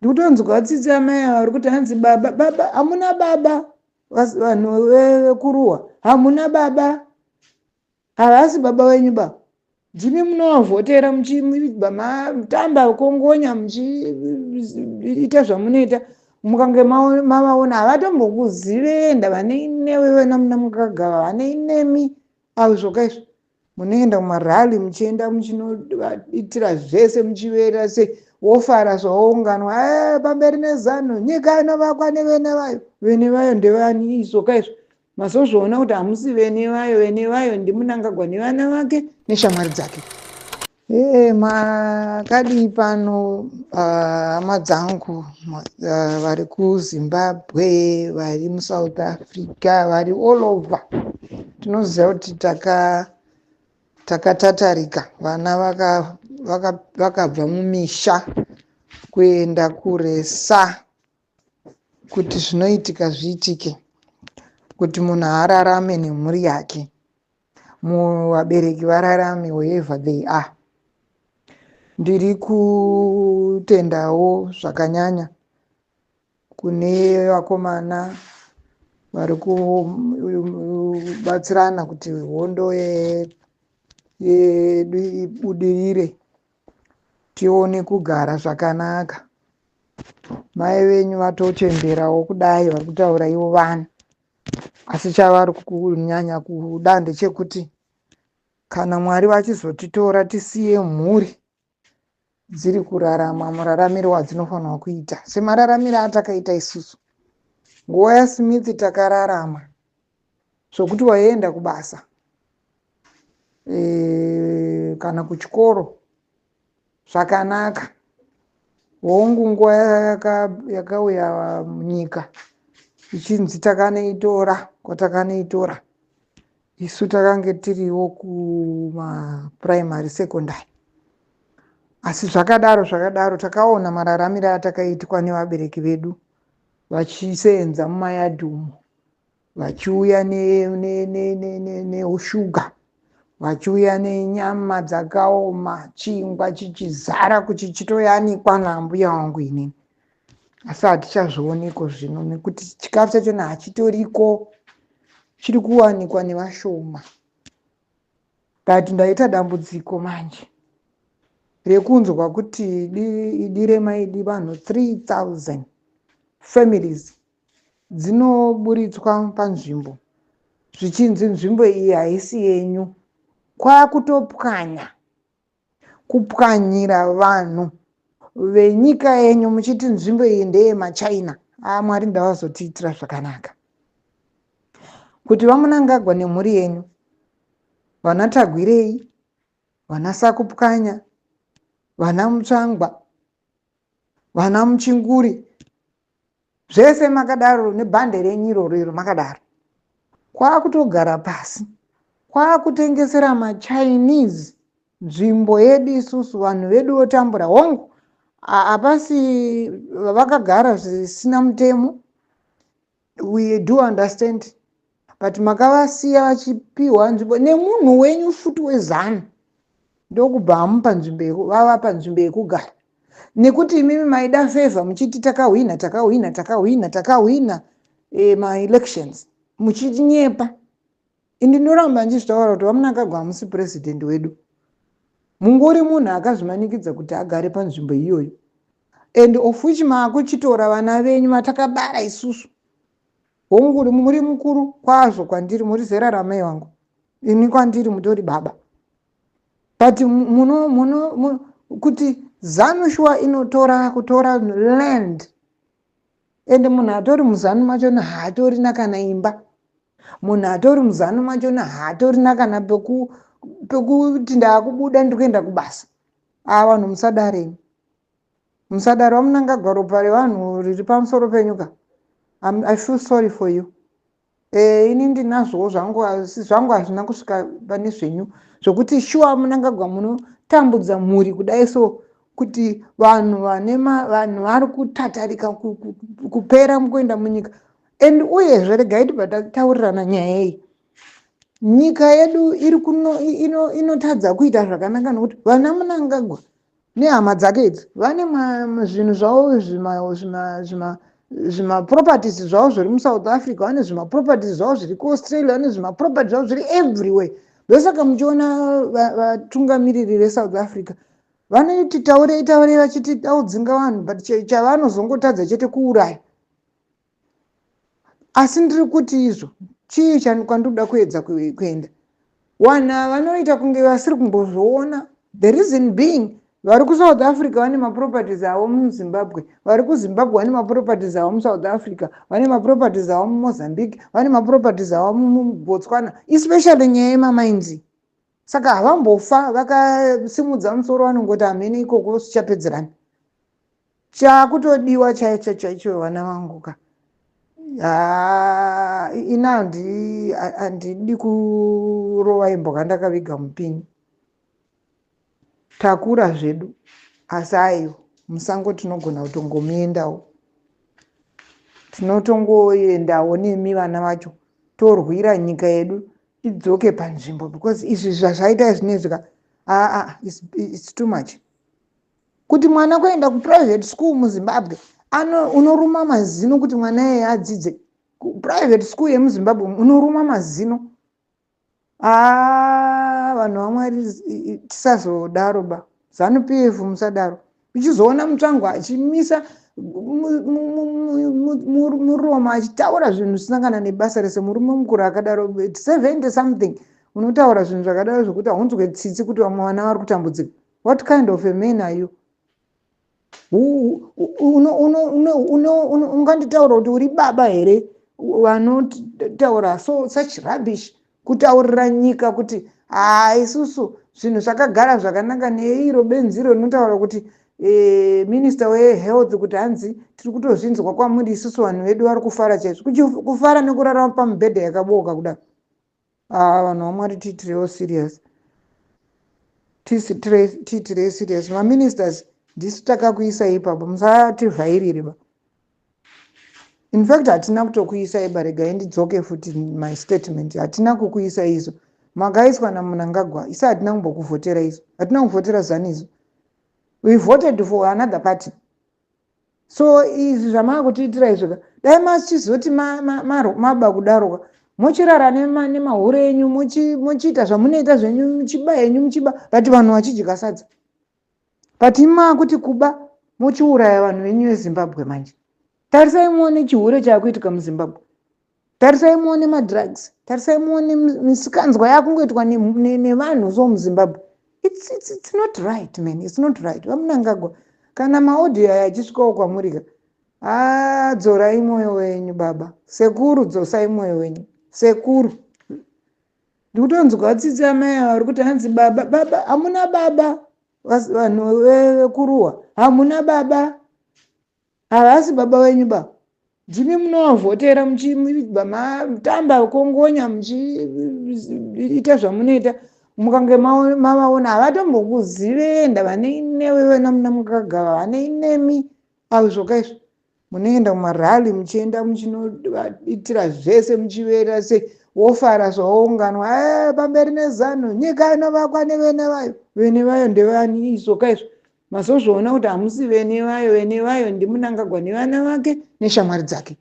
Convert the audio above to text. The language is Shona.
ndikutonzwa tsitsi amai vari kuti hanzi baba baba hamuna baba, vanhu vekuruwa hamuna baba, havasi baba wenyu ba, ndimi munovhotera matamba kongonya muchiita zvamunoita, mukange mavaona havatombokuzivi enda vaneinewe vana muna mukagara vaneinemi avo zvokaizvo munoenda kumarali muchienda muchinoitira zvese muchivera sei wofara zvaunganwa pamberi nezano nyika inovakwa nevene vayo, vene vayo ndevani zvokaizvo mazozviona kuti hamusi vene vayo, vene vayo ndiMunangagwa nevana vake neshamwari dzake. Makadii pano hama dzangu vari kuZimbabwe, vari muSouth Africa, vari all over, tinoziva kuti takatatarika, vana vakabva mumisha kuenda kuresa kuti zvinoitika zviitike, kuti munhu ararame nemhuri yake, vabereki vararame wherever they are. Ndiri kutendawo zvakanyanya kune vakomana vari kubatsirana kuti hondo yedu ibudirire, tione kugara zvakanaka. Mai venyu vatochemberawo kudai, vari kutaura ivo vana, asi chavari kunyanya kuda ndechekuti kana Mwari vachizotitora tisiye mhuri dziri kurarama muraramiro wadzinofanirwa kuita semararamiro atakaita isusu. Nguva yaSmith takararama zvokuti waienda kubasa kana kuchikoro zvakanaka, hongu nguva yakauya munyika ichinzi takaneitora kwatakanoitora, isu takange tiriwo kumapuraimary secondary, asi zvakadaro takaona mararamiro atakaitwa nevabereki vedu, vachiseenza mumayadhi umo, vachiuya neushuga, vachiuya nenyama dzakaoma, chingwa chichizara kuchichitoyanikwa nambuya vangu inini, asi hatichazvioniko zvino nekuti chikafu chachona hachitoriko, chiri kuwanikwa nevashoma. Ndati ndaita dambudziko manje rekunzwa kuti idire maidi vanhu 3000 families dzinoburitswa panzvimbo, zvichinzi nzvimbo iyi haisi yenyu, kwakutopwanya kupwanyira vanhu venyika yenyu muchiti nzvimbo iyi ndeyemaChina. Mwari ndavazotiitira zvakanaka kuti vaMunangagwa nemhuri yenyu, vana Tagwirei, vana Sakupwanya, vana Mutsvangwa, vana Muchinguri, zvese makadaro, nebhande renyu iroro makadaro, kwakutogara pasi, kwakutengesera maChinese nzvimbo yedu isusu, vanhu vedu votambura. Hongu hapasi vakagara zvisina mutemo, we do understand, but makavasiya vachipiwa nzvimbo nemunhu wenyu futi wezano, ndokubva hamupa nzvimbo vava panzvimbo yekugara, nekuti imimi maida favor muchiti takahwina maelections, muchinyepa. Ndinoramba ndichitaura kuti vaMunangagwa hamusi purezidendi wedu, mungori munhu akazvimanikidza kuti agare panzvimbo iyoyo, and of which maakuchitora vana venyu matakabara isusu. Hongu muri mukuru kwazvo kwandiri, muri zera ramai vangu, ini kwandiri mutori baba, but kuti ZANU-PF kutora land, and munhu atori muzanu machona haatorina kana imba, munhu atori muzanu machona haatorina kana pekuti ndaakubuda ndikuenda kubasa. Vanhu musadareni, musadaro. vaMunangagwa ropa revanhu riri pamusoro penyuka. I feel sorry for you. Ini ndinazvowo zvangu hazvina kusvika pane zvenyu zvokuti shuwa Munangagwa munotambudza mhuri kudai, so kuti vanhu vari kutatarika kupera mukuenda munyika. And uyezve regai taurirana nyaya iyi, nyika yedu inotadza kuita zvakanaka, nokuti vana Munangagwa nehama dzake idzi vane zvinhu zvavo zvimaproperties zvavo zviri muSouth Africa, vane zvimaproperties zvavo zviri kuAustralia, vane zvimaproperties zvavo zviri everywhere. Ndosaka muchiona vatungamiriri veSouth Africa vanoti taurei vachiti taudzinga vanhu, but chavanozongotadza chete kuuraya. Asi ndiri kuti izvo chii kwandinoda kuedza kuenda. Vanhu vanoita kunge vasiri kumbozviona. The reason being, vari kuSouth Africa vane maproperties avo muZimbabwe, vari kuZimbabwe vane maproperties avo muSouth Africa, vane maproperties avo muMozambique, vane maproperties avo muBotswana, especially nyaya yemamainzi. Saka havambofa vakasimudza musoro vanongoti hamene ikoko chichapedzerani. Chakutodiwa chaicho vana vanguka. Ina handidi kurova imboga ndakaviga mupini. Takura zvedu, asi aiyo musango tinogona kutongomuendawo. Tinotongoendawo nemi vana vacho torwira nyika yedu idzoke panzvimbo, because izvi zvazvaita zvinezvi it's too much. Kuti mwana kuenda kuprivate school muZimbabwe, unoruma mazino kuti mwana yeye adzidze. Private school yemuZimbabwe unoruma mazino. Vanhu vaMwari tisazodaro ba. ZANU-PF musadaro. Uchizoona mutsvangu achimisa muromo achitaura zvinhu zvisangana nebasa rese, murume mukuru akadaro 70 something, unotaura zvinhu zvakadaro zvokuti haunzwe tsitsi kuti vamwe vana vari kutambudzika. What kind of a man are you? Unganditaura kuti uri baba here vanotaura such rubbish, kutaurira nyika kuti isusu zvinhu zvakagara zvakanaka, neiro benziro rinotaura kuti minister wehealth kuti hanzi tiri kutozvinzwa kwamuri isusu vanhu vedu vari kufara chaizvo, kufara nekurarama pamubhedha yakaboka kudaro. Vanhu vaMwari tiitirewo serious, tiitirei serious. Maministers ndisu takakuisai ipapo, musativhairire ba. In fact hatina kutokuisai ba, regai ndidzoke futi my statement. Hatina kukuisai izo, makaiswa naMnangagwa, isu hatina kumbokuvhotera izo, hatina kuvhotera ZANU izo. We voted for another party. So izvi zvamavakutiitira izvoka, dai machizoti maba kudaroka, mochirara nemahuro enyu, mochiita zvamunoita zvenyu, muchiba henyu muchiba, but vanhu vachidya sadza. But makuti kuba, mochiuraya vanhu venyu veZimbabwe manje. Tarisai muone chihure chakuitika muZimbabwe. Tarisai muone madrugs. Tarisai muone misikanzwa yakungoitwa nevanhu so muZimbabwe. It's not right, man. It's not right. VaMnangagwa, kana maaudio aya achisvikawo kwamurika, dzorai mwoyo wenyu baba. Sekuru, dzosai mwoyo wenyu. Sekuru. Ndikutonzwa tsitsi amai vari kuti hanzi baba, hamuna baba. Vanhu vekuruwa, hamuna baba. Havasi baba wenyu ba. Ndimi munovhotera matamba kongonya muchiita zvamunoita. Mukange mavaona havatombokuzive vane inewe naMnangagwa, vane inemi zvoka izvo. Munoenda mumarali muchienda muchinoitira zvese muchivera wofara zvaunganwa pamberi neZANU, nyika inovakwa nevene vayo. Vene vayo ndevani izvoka izvo. Mazozviona kuti hamusi vene vayo ndiMnangagwa nevana vake neshamwari dzake.